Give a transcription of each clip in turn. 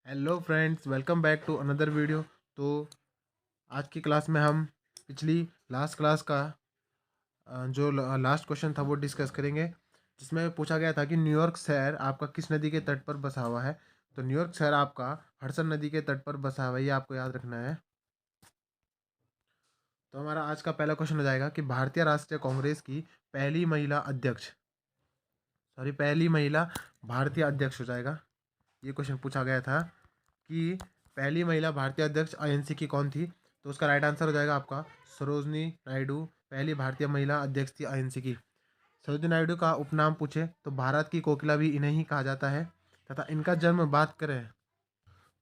Hello friends, welcome back to another video. तो आज की क्लास में हम पिछली लास्ट क्लास का जो लास्ट क्वेश्चन था वो डिस्कस करेंगे, जिसमें पूछा गया था कि न्यूयॉर्क शहर आपका किस नदी के तट पर बसा हुआ है। तो न्यूयॉर्क शहर आपका हडसन नदी के तट पर बसा हुआ है, ये आपको याद रखना है। तो हमारा आज का पहला क्वेश्चन हो जाएगा कि भारतीय राष्ट्रीय कांग्रेस की पहली महिला अध्यक्ष, पहली महिला भारतीय अध्यक्ष हो जाएगा। ये क्वेश्चन पूछा गया था कि पहली महिला भारतीय अध्यक्ष आईएनसी की कौन थी। तो उसका राइट आंसर हो जाएगा आपका सरोजनी नायडू पहली भारतीय महिला अध्यक्ष थी आईएनसी की। सरोजनी नायडू का उपनाम पूछे तो भारत की कोकिला भी इन्हें ही कहा जाता है, तथा इनका जन्म बात करें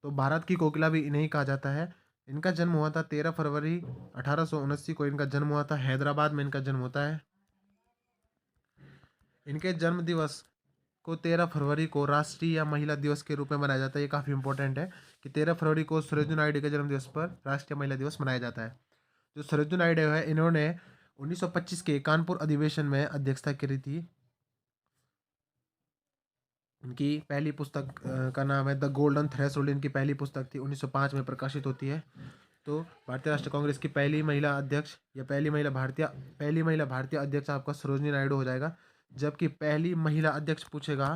तो भारत की कोकिला भी इन्हें ही कहा जाता है। इनका जन्म हुआ था 13 फरवरी 1879 को। इनका जन्म हुआ था हैदराबाद में, इनका जन्म होता है। इनके जन्म दिवस को 13 फरवरी को राष्ट्रीय महिला दिवस के रूप में मनाया जाता है। ये काफ़ी इंपॉर्टेंट है कि 13 फरवरी को सरोजिनी नायडू के जन्म दिवस पर राष्ट्रीय महिला दिवस मनाया जाता है। जो सरोजिनी नायडू है, इन्होंने 1925 के कानपुर अधिवेशन में अध्यक्षता करी थी। इनकी पहली पुस्तक का नाम है द गोल्डन थ्रेशोल्ड। इनकी पहली पुस्तक थी, 1905 में प्रकाशित होती है। तो भारतीय राष्ट्रीय कांग्रेस की पहली महिला अध्यक्ष या पहली महिला भारतीय अध्यक्ष आपका सरोजिनी नायडू हो जाएगा। जबकि पहली महिला अध्यक्ष पूछेगा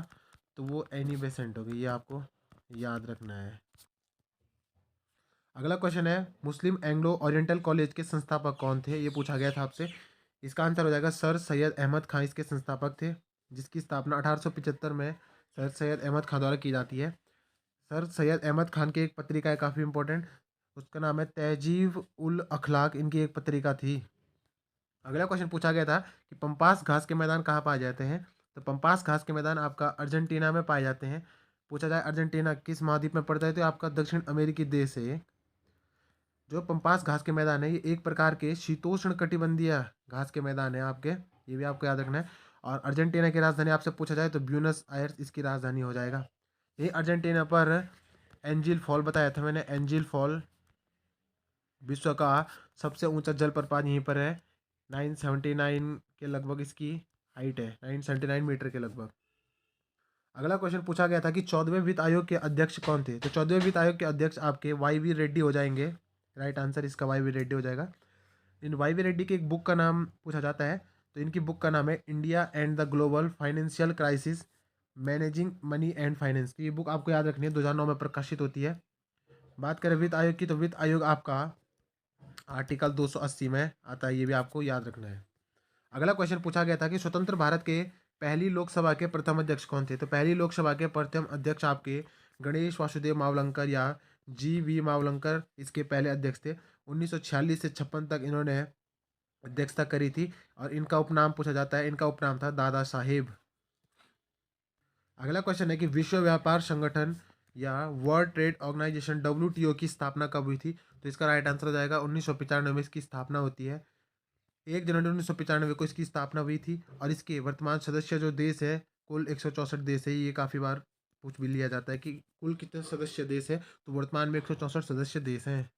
तो वो एनी बेसेंट होगी, ये आपको याद रखना है। अगला क्वेश्चन है मुस्लिम एंग्लो ओरिएंटल कॉलेज के संस्थापक कौन थे, ये पूछा गया था आपसे। इसका आंसर हो जाएगा सर सैयद अहमद खान इसके संस्थापक थे, जिसकी स्थापना 1875 में सर सैयद अहमद खान द्वारा की जाती है। सर सैयद अहमद खान की एक पत्रिका है काफ़ी इंपॉर्टेंट, उसका नाम है तहजीब उल अखलाक, इनकी एक पत्रिका थी। अगला क्वेश्चन पूछा गया था कि पंपास घास के मैदान कहाँ पाए जाते हैं। तो पंपास घास के मैदान आपका अर्जेंटीना में पाए जाते हैं। पूछा जाए अर्जेंटीना किस महाद्वीप में पड़ता है, तो आपका दक्षिण अमेरिकी देश है। जो पंपास घास के मैदान है ये एक प्रकार के शीतोष्ण कटिबंधीय घास के मैदान है आपके, ये भी आपको याद रखना है। और अर्जेंटीना की राजधानी आपसे पूछा जाए तो ब्यूनस आयर्स इसकी राजधानी हो जाएगा। ये अर्जेंटीना पर एंजिल फॉल बताया था मैंने। एंजिल फॉल विश्व का सबसे ऊंचा जलप्रपात यहीं पर है। 979 के लगभग इसकी हाइट है, 979 मीटर के लगभग। अगला क्वेश्चन पूछा गया था कि 14वें वित्त आयोग के अध्यक्ष कौन थे। तो 14वें वित्त आयोग के अध्यक्ष आपके वाई वी रेड्डी हो जाएंगे। राइट आंसर इसका वाई वी रेड्डी हो जाएगा। इन वाई वी रेड्डी की एक बुक का नाम पूछा जाता है, तो इनकी बुक का नाम है India and the global financial crisis managing money and finance. तो ये बुक आपको याद रखनी है, 2009 में प्रकाशित होती है। बात करें वित्त आयोग की, तो वित्त आयोग आपका आर्टिकल 280 में आता है, ये भी आपको याद रखना है। अगला क्वेश्चन पूछा गया था कि स्वतंत्र भारत के पहली लोकसभा के प्रथम अध्यक्ष कौन थे। तो पहली लोकसभा के प्रथम अध्यक्ष आपके गणेश वासुदेव मावलंकर या जी वी मावलंकर इसके पहले अध्यक्ष थे। 1946 से 56 तक इन्होंने अध्यक्षता करी थी। और इनका उपनाम पूछा जाता है, इनका उपनाम था दादा साहेब। अगला क्वेश्चन है कि विश्व व्यापार संगठन या वर्ल्ड ट्रेड ऑर्गेनाइजेशन WTO की स्थापना कब हुई थी। तो इसका राइट आंसर हो जाएगा 1995 में इसकी स्थापना होती है। 1 जनवरी 1995 को इसकी स्थापना हुई थी। और इसके वर्तमान सदस्य जो देश है कुल 164 देश है। ये काफ़ी बार पूछ भी लिया जाता है कि कुल कितने सदस्य देश है, तो वर्तमान में 164 सदस्य देश हैं।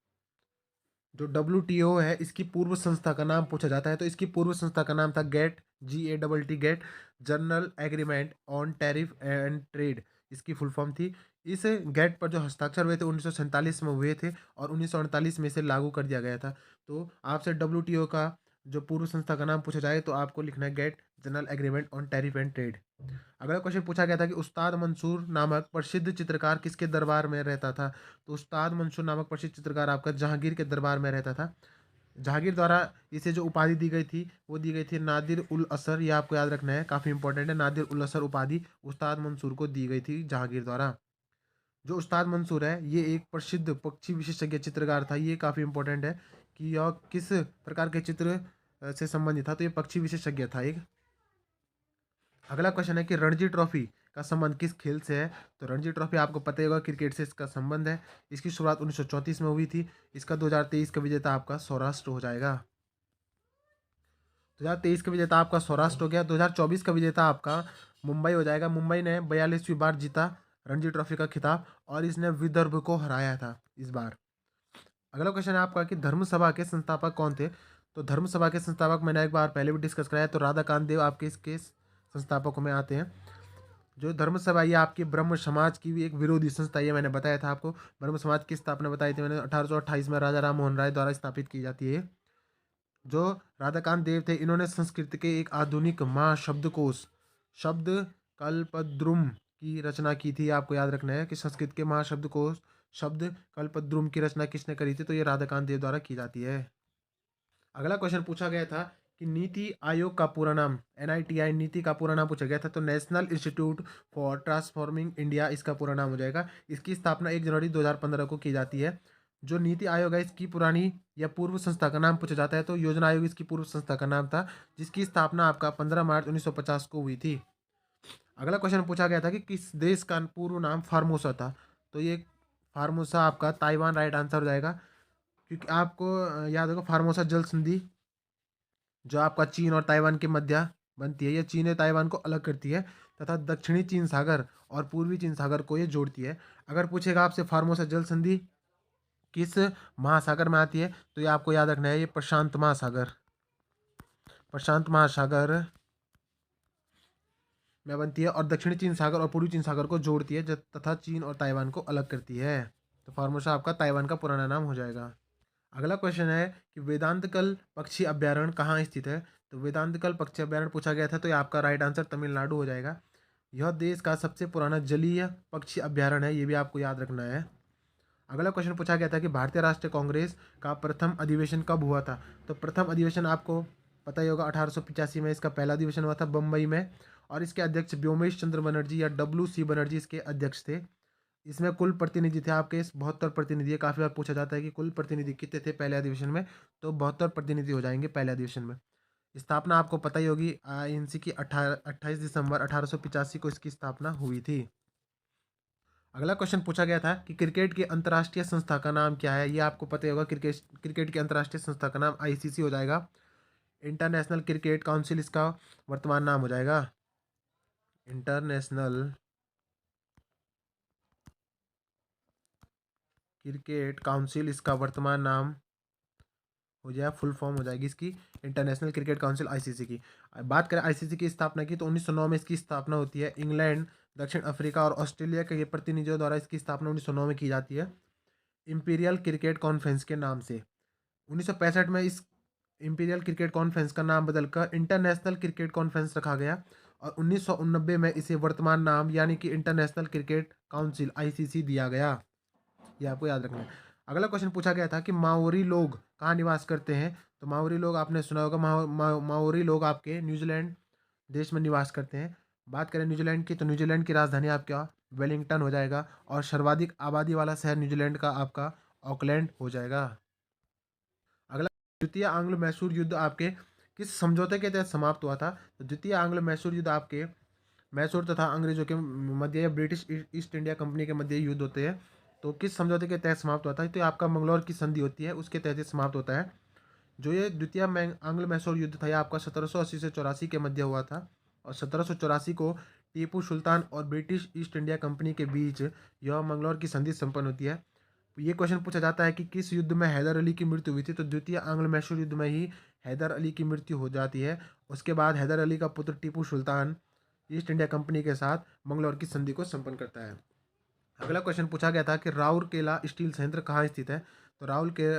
जो WTO है इसकी पूर्व संस्था का नाम पूछा जाता है, तो इसकी पूर्व संस्था का नाम था GATT, GATT GATT, general agreement on tariff and trade इसकी फुल फॉर्म थी। इस गेट पर जो हस्ताक्षर हुए थे 1947 में हुए थे, और 1948 में इसे लागू कर दिया गया था। तो आपसे WTO का जो पूर्व संस्था का नाम पूछा जाए तो आपको लिखना है GATT, general agreement on tariff and trade. अगला क्वेश्चन पूछा गया था कि उस्ताद मंसूर नामक प्रसिद्ध चित्रकार किसके दरबार में रहता था। तो उस्ताद मंसूर नामक प्रसिद्ध चित्रकार आपका जहांगीर के दरबार में रहता था। जहांगीर द्वारा इसे जो उपाधि दी गई थी वो दी गई थी नादिर उल असर, ये आपको याद रखना है, काफ़ी इंपॉर्टेंट है। नादिर उल असर उपाधि उस्ताद मंसूर को दी गई थी जहांगीर द्वारा। जो उस्ताद मंसूर है ये एक प्रसिद्ध पक्षी विशेषज्ञ चित्रकार था। ये काफ़ी इंपॉर्टेंट है कि यह किस प्रकार के चित्र से संबंधित था। तो ये पक्षी विशेषज्ञ था एक। अगला क्वेश्चन है कि रणजी ट्रॉफी का संबंध किस खेल से है। तो रणजी ट्रॉफी आपको पता ही होगा क्रिकेट से इसका संबंध है। इसकी शुरुआत 1934 में हुई थी। इसका 2023 का विजेता आपका सौराष्ट्र हो जाएगा। 2023 का विजेता आपका सौराष्ट्र हो गया। 2024 का विजेता आपका मुंबई हो जाएगा। मुंबई ने 42वीं बार जीता रणजी ट्रॉफी का खिताब, और इसने विदर्भ को हराया था इस बार। अगला क्वेश्चन है आपका कि धर्म सभा के संस्थापक कौन थे। तो धर्म सभा के संस्थापक मैंने एक बार पहले भी डिस्कस कराया, तो राधाकांत देव आपके इसके संस्थापकों में आते हैं। जो धर्म सभा ये आपकी ब्रह्म समाज की भी एक विरोधी संस्था है, ये मैंने बताया था आपको। ब्रह्म समाज की स्थापना बताई थी मैंने 1828 में राजा राम मोहन राय द्वारा स्थापित की जाती है। जो राधाकांत देव थे इन्होंने संस्कृत के एक आधुनिक महाशब्दकोश शब्द कल्पद्रुम की रचना की थी। आपको याद रखना है कि संस्कृत के महाशब्दकोश शब्द कल्पद्रुम की रचना किसने करी थी, तो ये राधाकांत देव द्वारा की जाती है। अगला क्वेश्चन पूछा गया था कि नीति आयोग का पूरा नाम, NITI नीति का पूरा नाम पूछा गया था, तो national institute for transforming India इसका पूरा नाम हो जाएगा। इसकी स्थापना 1 जनवरी 2015 को की जाती है। जो नीति आयोग है इसकी पुरानी या पूर्व संस्था का नाम पूछा जाता है, तो योजना आयोग इसकी पूर्व संस्था का नाम था, जिसकी स्थापना आपका 15 मार्च 1950 को हुई थी। अगला क्वेश्चन पूछा गया था कि किस देश का पूर्व नाम फार्मोसा था, तो ये फार्मोसा आपका ताइवान राइट आंसर हो जाएगा। क्योंकि आपको याद होगा फार्मोसा जल संधि जो आपका चीन और ताइवान के मध्य बनती है, ये चीन और ताइवान को अलग करती है तथा दक्षिणी चीन सागर और पूर्वी चीन सागर को ये जोड़ती है। अगर पूछेगा आपसे फार्मोसा जल संधि किस महासागर में आती है, तो ये आपको याद रखना है, ये प्रशांत महासागर, प्रशांत महासागर में बनती है और दक्षिणी चीन सागर और पूर्वी चीन सागर को जोड़ती है तथा चीन और ताइवान को अलग करती है। तो फार्मोसा आपका ताइवान का पुराना नाम हो जाएगा। अगला क्वेश्चन है कि वेदांतकल पक्षी अभ्यारण्य कहाँ स्थित है, तो वेदांतकल पक्षी अभ्यारण्य पूछा गया था, तो ये आपका राइट आंसर तमिलनाडु हो जाएगा। यह देश का सबसे पुराना जलीय पक्षी अभ्यारण्य है, ये भी आपको याद रखना है। अगला क्वेश्चन पूछा गया था कि भारतीय राष्ट्रीय कांग्रेस का प्रथम अधिवेशन कब हुआ था, तो प्रथम अधिवेशन आपको पता ही होगा 1885 में इसका पहला अधिवेशन हुआ था बम्बई में, और इसके अध्यक्ष व्योमेश चंद्र बनर्जी या WC बनर्जी इसके अध्यक्ष थे। इसमें कुल प्रतिनिधि थे आपके 72 प्रतिनिधि, काफ़ी बार पूछा जाता है कि कुल प्रतिनिधि कितने थे पहले अधिवेशन में, तो 72 प्रतिनिधि हो जाएंगे पहले अधिवेशन में। स्थापना आपको पता ही होगी INC की 28 दिसंबर 1885 को इसकी स्थापना हुई थी। अगला क्वेश्चन पूछा गया था कि क्रिकेट की अंतर्राष्ट्रीय संस्था का नाम क्या है, ये आपको पता ही होगा। क्रिकेट की अंतर्राष्ट्रीय संस्था का नाम ICC हो जाएगा। इंटरनेशनल क्रिकेट काउंसिल इसका वर्तमान नाम हो जाएगा। इंटरनेशनल क्रिकेट काउंसिल इसका वर्तमान नाम हो जाए, फुल फॉर्म हो जाएगी इसकी इंटरनेशनल क्रिकेट काउंसिल ICC की। बात करें ICC की स्थापना की, तो 1909 में इसकी स्थापना होती है। इंग्लैंड, दक्षिण अफ्रीका और ऑस्ट्रेलिया के प्रतिनिधियों द्वारा इसकी स्थापना 1909 में की जाती है इंपीरियल क्रिकेट कॉन्फ्रेंस के नाम से। 1965 में इस इंपीरियल क्रिकेट कॉन्फ्रेंस का नाम बदलकर इंटरनेशनल क्रिकेट कॉन्फ्रेंस रखा गया और 1989 में इसे वर्तमान नाम यानी कि इंटरनेशनल क्रिकेट काउंसिल ICC दिया गया। ये आपको याद रखना है। अगला क्वेश्चन पूछा गया था कि माओरी लोग कहाँ निवास करते हैं, तो माओरी लोग आपने सुना होगा, माओरी लोग आपके न्यूजीलैंड देश में निवास करते हैं। बात करें न्यूजीलैंड की, तो न्यूजीलैंड की राजधानी आपका वेलिंगटन हो जाएगा और सर्वाधिक आबादी वाला शहर न्यूजीलैंड का आपका ऑकलैंड हो जाएगा। अगला, द्वितीय आंग्लो मैसूर युद्ध आपके किस समझौते के तहत समाप्त हुआ था, तो द्वितीय आंग्लो मैसूर युद्ध आपके मैसूर तथा अंग्रेजों के मध्य या ब्रिटिश ईस्ट इंडिया कंपनी के मध्य युद्ध होते हैं, तो किस समझौते के तहत समाप्त होता है, तो ये आपका मंगलौर की संधि होती है उसके तहत समाप्त होता है। जो ये द्वितीय आंग्लो मैसूर युद्ध था, यह आपका 1780 से 84 के मध्य हुआ था और 1784 को टीपू सुल्तान और ब्रिटिश ईस्ट इंडिया कंपनी के बीच यह मंगलौर की संधि संपन्न होती है। ये क्वेश्चन पूछा जाता है कि किस युद्ध में हैदर अली की मृत्यु हुई थी, तो द्वितीय आंग्लो मैसूर युद्ध में ही हैदर अली की मृत्यु हो जाती है। उसके बाद हैदर अली का पुत्र Tipu Sultan east India company के साथ मंगलौर की संधि को संपन्न करता है। अगला क्वेश्चन पूछा गया था कि राउरकेला स्टील संयंत्र कहाँ स्थित है, तो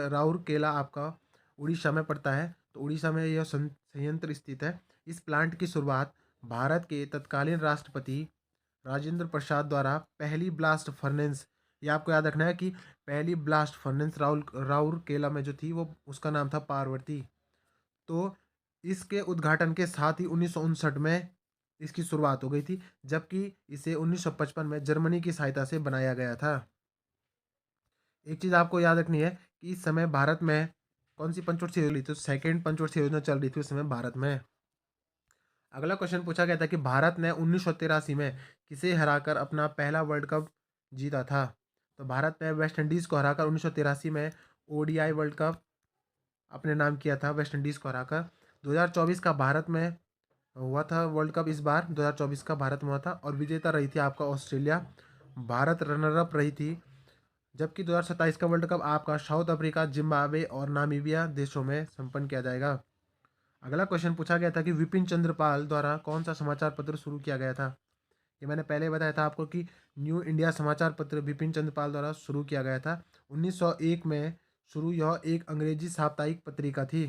राउरकेला आपका उड़ीसा में पड़ता है, तो उड़ीसा में यह संयंत्र स्थित है। इस प्लांट की शुरुआत भारत के तत्कालीन राष्ट्रपति राजेंद्र प्रसाद द्वारा पहली ब्लास्ट फर्नेस, ये आपको याद रखना है कि पहली ब्लास्ट फर्नेस राउरकेला में जो थी वो उसका नाम था पार्वती। तो इसके उद्घाटन के साथ ही 1959 में इसकी शुरुआत हो गई थी, जबकि इसे 1955 में जर्मनी की सहायता से बनाया गया था। एक चीज़ आपको याद रखनी है कि इस समय भारत में कौन सी पंचवर्षीय योजना, तो सेकेंड पंचवर्षीय योजना चल रही थी उस समय भारत में। अगला क्वेश्चन पूछा गया था कि भारत ने 1983 में किसे हराकर अपना पहला वर्ल्ड कप जीता था, तो भारत ने वेस्ट इंडीज़ को हराकर 1983 में ODI वर्ल्ड कप अपने नाम किया था, वेस्ट इंडीज़ को हराकर। 2024 का भारत में हुआ था वर्ल्ड कप, इस बार 2024 का भारत में हुआ था और विजेता रही थी आपका ऑस्ट्रेलिया, भारत रनर अप रही थी। जबकि 2027 का वर्ल्ड कप आपका साउथ अफ्रीका, जिम्बाब्वे और नामीबिया देशों में संपन्न किया जाएगा। अगला क्वेश्चन पूछा गया था कि विपिन चंद्र पाल द्वारा कौन सा समाचार पत्र शुरू किया गया था, ये मैंने पहले बताया था आपको कि न्यू इंडिया समाचार पत्र बिपिन चंद्र पाल द्वारा शुरू किया गया था 1901 में शुरू। यह एक अंग्रेजी साप्ताहिक पत्रिका थी।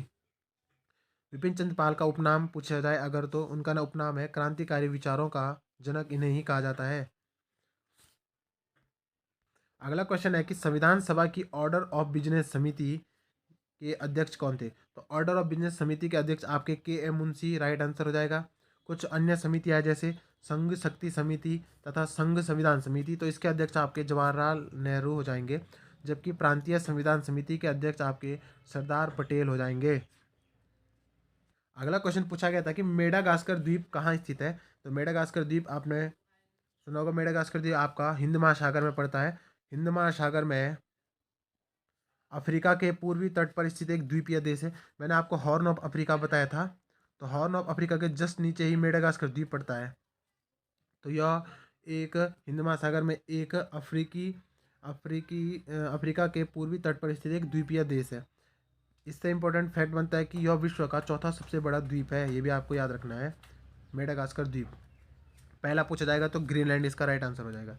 विपिन चंद्र पाल का उपनाम पूछा जाए अगर, तो उनका ना उपनाम है क्रांतिकारी विचारों का जनक इन्हें ही कहा जाता है। अगला क्वेश्चन है कि संविधान सभा की ऑर्डर ऑफ बिजनेस समिति के अध्यक्ष कौन थे? तो ऑर्डर ऑफ बिजनेस समिति के अध्यक्ष आपके के एम मुंशी राइट आंसर हो जाएगा। कुछ अन्य समितियां जैसे संघ शक्ति समिति तथा संघ संविधान समिति, तो इसके अध्यक्ष आपके जवाहरलाल नेहरू हो जाएंगे। जबकि प्रांतीय संविधान समिति के अध्यक्ष आपके सरदार पटेल हो जाएंगे। अगला क्वेश्चन पूछा गया था कि मेडागास्कर द्वीप कहाँ स्थित है? तो मेडागास्कर द्वीप आपने सुना होगा। मेडागास्कर द्वीप आपका हिंद महासागर में पड़ता है। हिंद महासागर में अफ्रीका के पूर्वी तट पर स्थित एक द्वीपीय देश है। मैंने आपको हॉर्न ऑफ अफ्रीका बताया था, तो हॉर्न ऑफ अफ्रीका के जस्ट नीचे ही मेडागास्कर द्वीप पड़ता है। तो यह एक हिंद महासागर में एक अफ्रीका के पूर्वी तट पर स्थित एक द्वीपीय देश है। इससे इंपॉर्टेंट फैक्ट बनता है कि यह विश्व का चौथा सबसे बड़ा द्वीप है। ये भी आपको याद रखना है, मेडागास्कर द्वीप। पहला पूछा जाएगा तो ग्रीनलैंड इसका राइट आंसर हो जाएगा।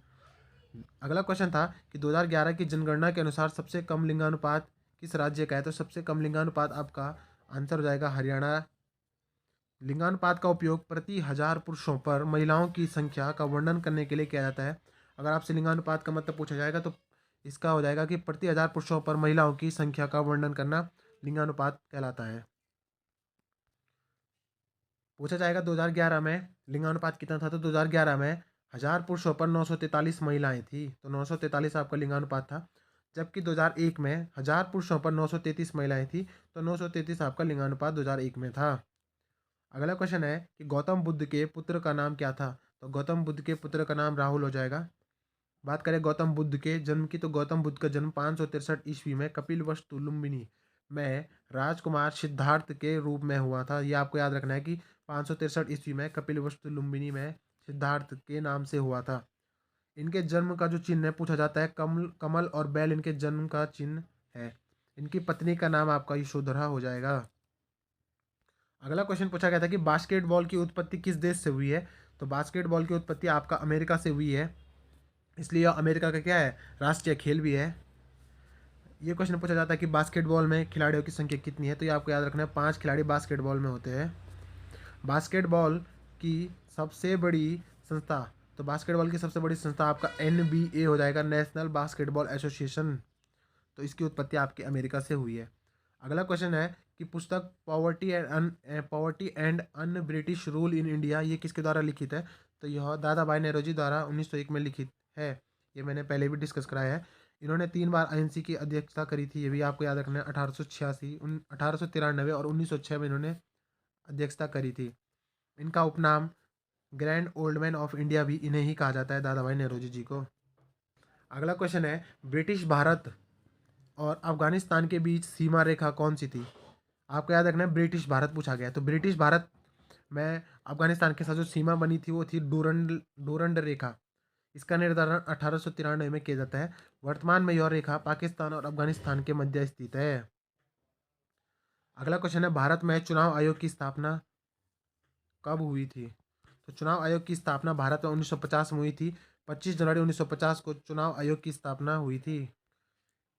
अगला क्वेश्चन था कि 2011 की जनगणना के अनुसार सबसे कम लिंगानुपात किस राज्य का है? तो सबसे कम लिंगानुपात आपका आंसर हो जाएगा हरियाणा। लिंगानुपात का उपयोग प्रति हजार पुरुषों पर महिलाओं की संख्या का वर्णन करने के लिए किया जाता है। अगर आपसे लिंगानुपात का मतलब पूछा जाएगा तो इसका हो जाएगा कि प्रति हजार पुरुषों पर महिलाओं की संख्या का वर्णन करना लिंगानुपात कहलाता है। पूछा जाएगा 2011 में लिंगानुपात कितना था? तो 2011 में हजार पुरुषों पर 943 महिलाएं थी, तो 943 आपका लिंगानुपात था। जबकि 2001 में हजार पुरुषों पर 933 महिलाएं थी, तो 933 आपका लिंगानुपात 2001 में था। अगला क्वेश्चन है कि गौतम बुद्ध के पुत्र का नाम क्या था? तो गौतम बुद्ध के पुत्र का नाम राहुल हो जाएगा। बात करें गौतम बुद्ध के जन्म की, तो गौतम बुद्ध का जन्म 563 ईस्वी में कपिलवस्तु लुम्बिनी में राजकुमार सिद्धार्थ के रूप में हुआ था। ये आपको याद रखना है कि 563 ईस्वी में कपिलवस्तु लुम्बिनी में सिद्धार्थ के नाम से हुआ था। इनके जन्म का जो चिन्ह है पूछा जाता है कमल कमल और बैल इनके जन्म का चिन्ह है। इनकी पत्नी का नाम आपका यशोधरा हो जाएगा। अगला क्वेश्चन पूछा गया था कि बास्केटबॉल की उत्पत्ति किस देश से हुई है? तो बास्केटबॉल की उत्पत्ति आपका अमेरिका से हुई है, इसलिए यह अमेरिका का क्या है, राष्ट्रीय खेल भी है। ये क्वेश्चन पूछा जाता है कि बास्केटबॉल में खिलाड़ियों की संख्या कितनी है? तो ये आपको याद रखना है 5 खिलाड़ी बास्केटबॉल में होते हैं। बास्केटबॉल की सबसे बड़ी संस्था, तो बास्केटबॉल की सबसे बड़ी संस्था आपका NBA हो जाएगा, नेशनल बास्केटबॉल एसोसिएशन। तो इसकी उत्पत्ति आपके अमेरिका से हुई है। अगला क्वेश्चन है कि पुस्तक poverty and un British rule in India ये किसके द्वारा लिखित है? तो यह दादा भाई नौरोजी द्वारा 1901 में लिखित है। ये मैंने पहले भी डिस्कस कराया है। इन्होंने 3 बार INC की अध्यक्षता करी थी, ये भी आपको याद रखना है। 1886, 1893 और 1906 में इन्होंने अध्यक्षता करी थी। इनका उपनाम grand old man of India भी इन्हें ही कहा जाता है, दादा भाई नौरोजी जी को। अगला क्वेश्चन है ब्रिटिश भारत और अफगानिस्तान के बीच सीमा रेखा कौन सी थी? आपको याद रखना है ब्रिटिश भारत पूछा गया, तो ब्रिटिश भारत में अफगानिस्तान के साथ जो सीमा बनी थी वो थी डूरंड रेखा। इसका निर्धारण 1893 में किया जाता है। वर्तमान में यह रेखा पाकिस्तान और अफगानिस्तान के मध्य स्थित है। अगला क्वेश्चन है भारत में चुनाव आयोग की स्थापना कब हुई थी? तो चुनाव आयोग की स्थापना भारत में 1950 में हुई थी। 25 जनवरी 1950 को चुनाव आयोग की स्थापना हुई थी।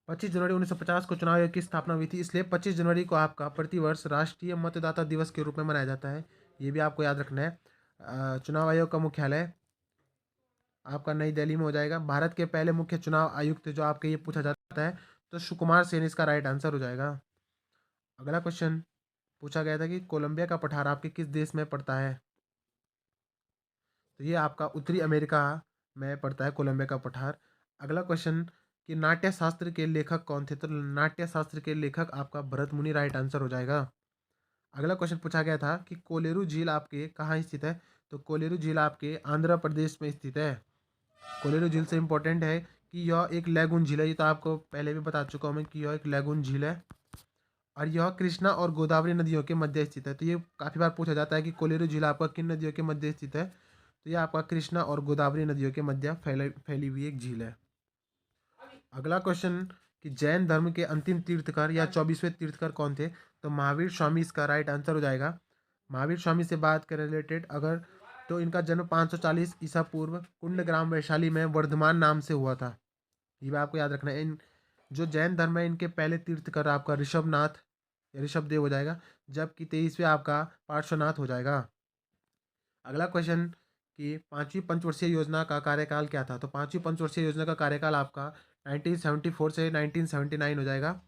25 जनवरी 1950 को चुनाव आयोग की स्थापना हुई थी, इसलिए 25 जनवरी को आपका प्रतिवर्ष राष्ट्रीय मतदाता दिवस के रूप में मनाया जाता है। ये भी आपको याद रखना है। चुनाव आयोग का मुख्यालय आपका नई दिल्ली में हो जाएगा। भारत के पहले मुख्य चुनाव आयुक्त जो आपके ये पूछा जाता है, तो सुकुमार सेन इसका राइट आंसर हो जाएगा। अगला क्वेश्चन पूछा गया था कि कोलंबिया का पठार आपके किस देश में पड़ता है? तो ये आपका उत्तरी अमेरिका में पड़ता है कोलंबिया का पठार। अगला क्वेश्चन कि नाट्य शास्त्र के लेखक कौन थे? तो नाट्य शास्त्र के लेखक आपका भरत मुनि राइट आंसर हो जाएगा। अगला क्वेश्चन पूछा गया था कि कोलेरू झील आपके कहाँ स्थित है? तो कोलेरू झील आपके आंध्र प्रदेश में स्थित है। कोलेरू झील से इंपॉर्टेंट है कि यह एक लैगून झील है। ये तो आपको पहले भी बता चुका हूँ मैं कि यह एक लैगून झील है और यह कृष्णा और गोदावरी नदियों के मध्य स्थित है। तो ये काफ़ी बार पूछा जाता है कि कोलेरू झील आपका किन नदियों के मध्य स्थित है? तो यह आपका कृष्णा और गोदावरी नदियों के मध्य फैली हुई एक झील है। अगला क्वेश्चन कि जैन धर्म के अंतिम तीर्थकर या 24वें तीर्थकर कौन थे? तो महावीर स्वामी इसका राइट आंसर हो जाएगा। महावीर स्वामी से बात कर रिलेटेड अगर तो इनका जन्म 540 ईसा पूर्व कुंड ग्राम वैशाली में वर्धमान नाम से हुआ था। ये भी आपको याद रखना है। इन जो जैन धर्म है इनके पहले तीर्थकर आपका ऋषभनाथ या ऋषभ देव हो जाएगा, जबकि 23वें आपका पार्श्वनाथ हो जाएगा। अगला क्वेश्चन कि पांचवी पंचवर्षीय योजना का कार्यकाल क्या था? तो पांचवी पंचवर्षीय योजना का कार्यकाल आपका 1974 से 1979 हो जाएगा।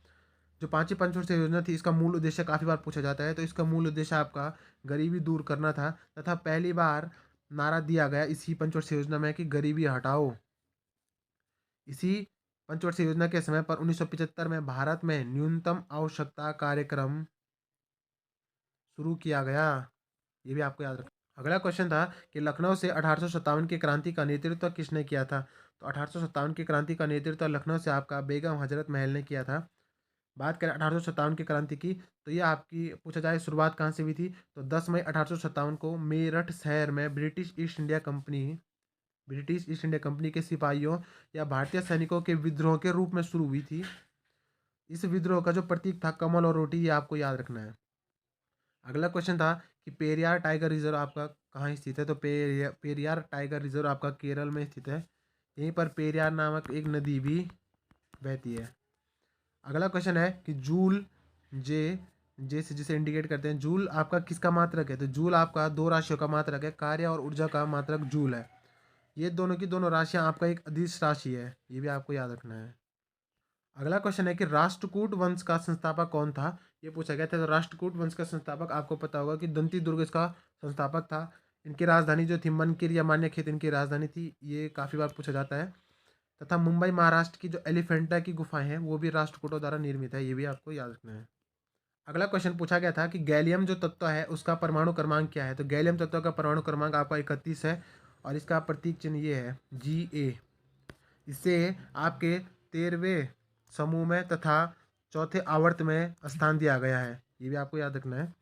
जो पांचवी पंचवर्षीय योजना थी इसका मूल उद्देश्य काफ़ी बार पूछा जाता है, तो इसका मूल उद्देश्य आपका गरीबी दूर करना था, तथा पहली बार नारा दिया गया इसी पंचवर्षीय योजना में कि गरीबी हटाओ। इसी पंचवर्षीय योजना के समय पर 1975 में भारत में न्यूनतम आवश्यकता कार्यक्रम शुरू किया गया। ये भी आपको याद रखना। अगला क्वेश्चन था कि लखनऊ से 1857 की क्रांति का नेतृत्व किसने किया था? तो 1857 की क्रांति का नेतृत्व लखनऊ से आपका बेगम हजरत महल ने किया था। बात करें 1857 की क्रांति की, तो ये आपकी पूछा जाए शुरुआत कहाँ से हुई थी? तो 10 मई 1857 को मेरठ शहर में ब्रिटिश ईस्ट इंडिया कंपनी के सिपाहियों या भारतीय सैनिकों के विद्रोह के रूप में शुरू हुई थी। इस विद्रोह का जो प्रतीक था कमल और रोटी, ये आपको याद रखना है। अगला क्वेश्चन था कि पेरियार टाइगर रिजर्व आपका कहाँ स्थित है? तो पेरियार टाइगर रिजर्व आपका केरल में स्थित है। यहीं पर पेरियार नामक एक नदी भी बहती है। अगला क्वेश्चन है कि जूल जे जे से जिसे इंडिकेट करते हैं, जूल आपका किसका मात्रक है? तो जूल आपका दो राशियों का मात्रक है, कार्य और ऊर्जा का मात्रक जूल है। ये दोनों की दोनों राशियां आपका एक अदिश राशि है, ये भी आपको याद रखना है। अगला क्वेश्चन है कि राष्ट्रकूट वंश का संस्थापक कौन था? ये पूछा गया था। तो राष्ट्रकूट वंश का संस्थापक आपको पता होगा कि दंती दुर्ग इसका संस्थापक था। इनकी राजधानी जो थी मनकिर या मान्यखेत इनकी राजधानी थी, ये काफ़ी बार पूछा जाता है। तथा मुंबई महाराष्ट्र की जो एलिफेंटा की गुफाएं हैं वो भी राष्ट्रकूटों द्वारा निर्मित है, ये भी आपको याद रखना है। अगला क्वेश्चन पूछा गया था कि गैलियम जो तत्व है उसका परमाणु क्रमांक क्या है? तो गैलियम तत्व का परमाणु क्रमांक आपका 31 है और इसका प्रतीक चिन्ह ये है Ga। इसे आपके 13वें समूह में तथा चौथे आवर्त में स्थान दिया गया है, ये भी आपको याद रखना है।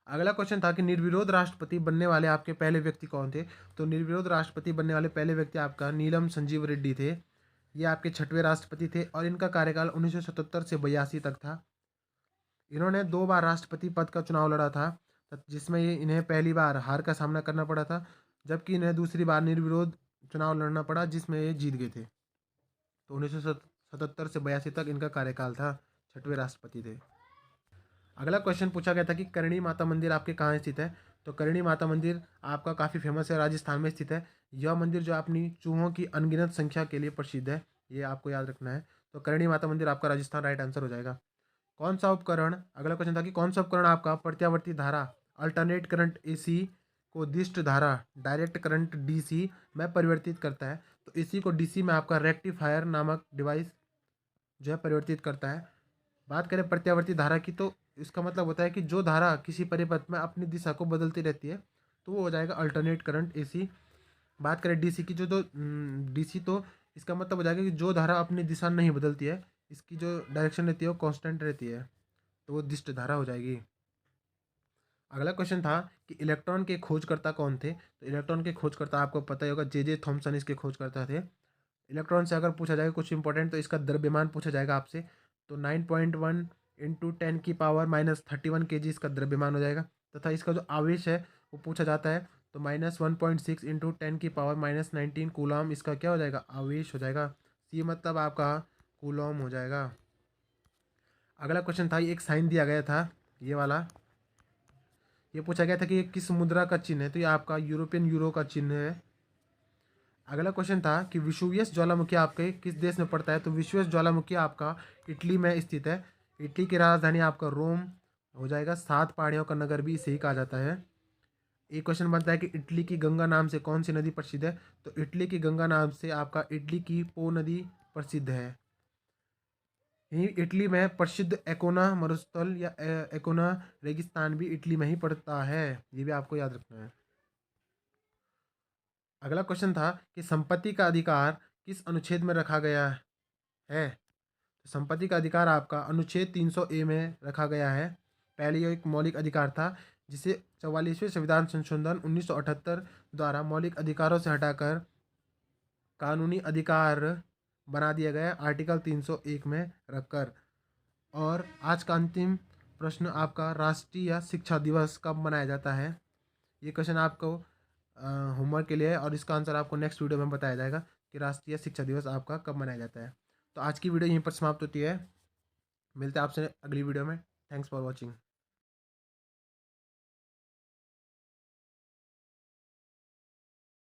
अगला क्वेश्चन था कि निर्विरोध राष्ट्रपति बनने वाले आपके पहले व्यक्ति कौन थे? तो निर्विरोध राष्ट्रपति बनने वाले पहले व्यक्ति आपका नीलम संजीव रेड्डी थे। ये आपके 6वें राष्ट्रपति थे और इनका कार्यकाल 1977 से 82 तक था। इन्होंने 2 बार राष्ट्रपति पद का चुनाव लड़ा था, जिसमें ये इन्हें पहली बार हार का सामना करना पड़ा था, जबकि इन्हें दूसरी बार निर्विरोध चुनाव लड़ना पड़ा जिसमें ये जीत गए थे। तो 1977 से 82 तक इनका कार्यकाल था, 6वें राष्ट्रपति थे। अगला क्वेश्चन पूछा गया था कि करणी माता मंदिर आपके कहाँ स्थित है? तो करणी माता मंदिर आपका काफ़ी फेमस है, राजस्थान में स्थित है। यह मंदिर जो अपनी चूहों की अनगिनत संख्या के लिए प्रसिद्ध है, ये आपको याद रखना है। तो करणी माता मंदिर आपका राजस्थान राइट आंसर हो जाएगा। कौन सा उपकरण अगला क्वेश्चन था कि कौन सा उपकरण आपका प्रत्यावर्ती धारा अल्टरनेट करंट एसी को दिष्ट धारा डायरेक्ट करंट डीसी में परिवर्तित करता है? तो एसी को डीसी में आपका रेक्टिफायर नामक डिवाइस जो है परिवर्तित करता है। बात करें प्रत्यावर्ती धारा की, तो इसका मतलब होता है कि जो धारा किसी परिपथ में अपनी दिशा को बदलती रहती है तो वो हो जाएगा अल्टरनेट करंट एसी। बात करें डीसी की, जो तो डीसी, तो इसका मतलब हो जाएगा कि जो धारा अपनी दिशा नहीं बदलती है, इसकी जो डायरेक्शन रहती है वो कांस्टेंट रहती है, तो वो दिष्ट धारा हो जाएगी। अगला क्वेश्चन था कि इलेक्ट्रॉन के खोजकर्ता कौन थे? तो इलेक्ट्रॉन के खोजकर्ता आपको पता ही होगा, जे थॉमसन इसके खोजकर्ता थे। इलेक्ट्रॉन से अगर पूछा जाएगा कुछ इंपॉर्टेंट, तो इसका द्रव्यमान पूछा जाएगा आपसे। तो 9.1 इंटू 10⁻31 kg इसका द्रव्यमान हो जाएगा। तथा इसका जो आवेश है वो पूछा जाता है, तो -1.6 इंटू 10⁻19 कूलम इसका क्या हो जाएगा? आवेश हो जाएगा। सी मतलब आपका कूलम हो जाएगा। अगला क्वेश्चन था, ये एक साइन दिया गया था, ये वाला, ये पूछा गया था कि ये किस मुद्रा का चिन्ह है? तो ये आपका यूरोपियन यूरो का चिन्ह है। अगला क्वेश्चन था कि विषुवियस ज्वालामुखी आपके किस देश में पड़ता है? तो विषुवियस ज्वालामुखी आपका इटली में स्थित है। इटली की राजधानी आपका रोम हो जाएगा। 7 पहाड़ियों का नगर भी इसे ही कहा जाता है। एक क्वेश्चन बनता है कि इटली की गंगा नाम से कौन सी नदी प्रसिद्ध है? तो इटली की गंगा नाम से आपका इटली की पो नदी प्रसिद्ध है। यही इटली में प्रसिद्ध एकोना मरुस्थल या एकोना रेगिस्तान भी इटली में ही पड़ता है, ये भी आपको याद रखना है। अगला क्वेश्चन था कि संपत्ति का अधिकार किस अनुच्छेद में रखा गया है? तो संपत्ति का अधिकार आपका अनुच्छेद 300A में रखा गया है। पहले यह एक मौलिक अधिकार था जिसे 44वें संविधान संशोधन 1978 द्वारा मौलिक अधिकारों से हटाकर कानूनी अधिकार बना दिया गया आर्टिकल 301 में रखकर। और आज का अंतिम प्रश्न आपका, राष्ट्रीय शिक्षा दिवस कब मनाया जाता है? ये क्वेश्चन आपको होमवर्क के लिए है और इसका आंसर आपको नेक्स्ट वीडियो में बताया जाएगा कि राष्ट्रीय शिक्षा दिवस आपका कब मनाया जाता है। तो आज की वीडियो यहीं पर समाप्त होती है। मिलते हैं आपसे अगली वीडियो में। Thanks for watching.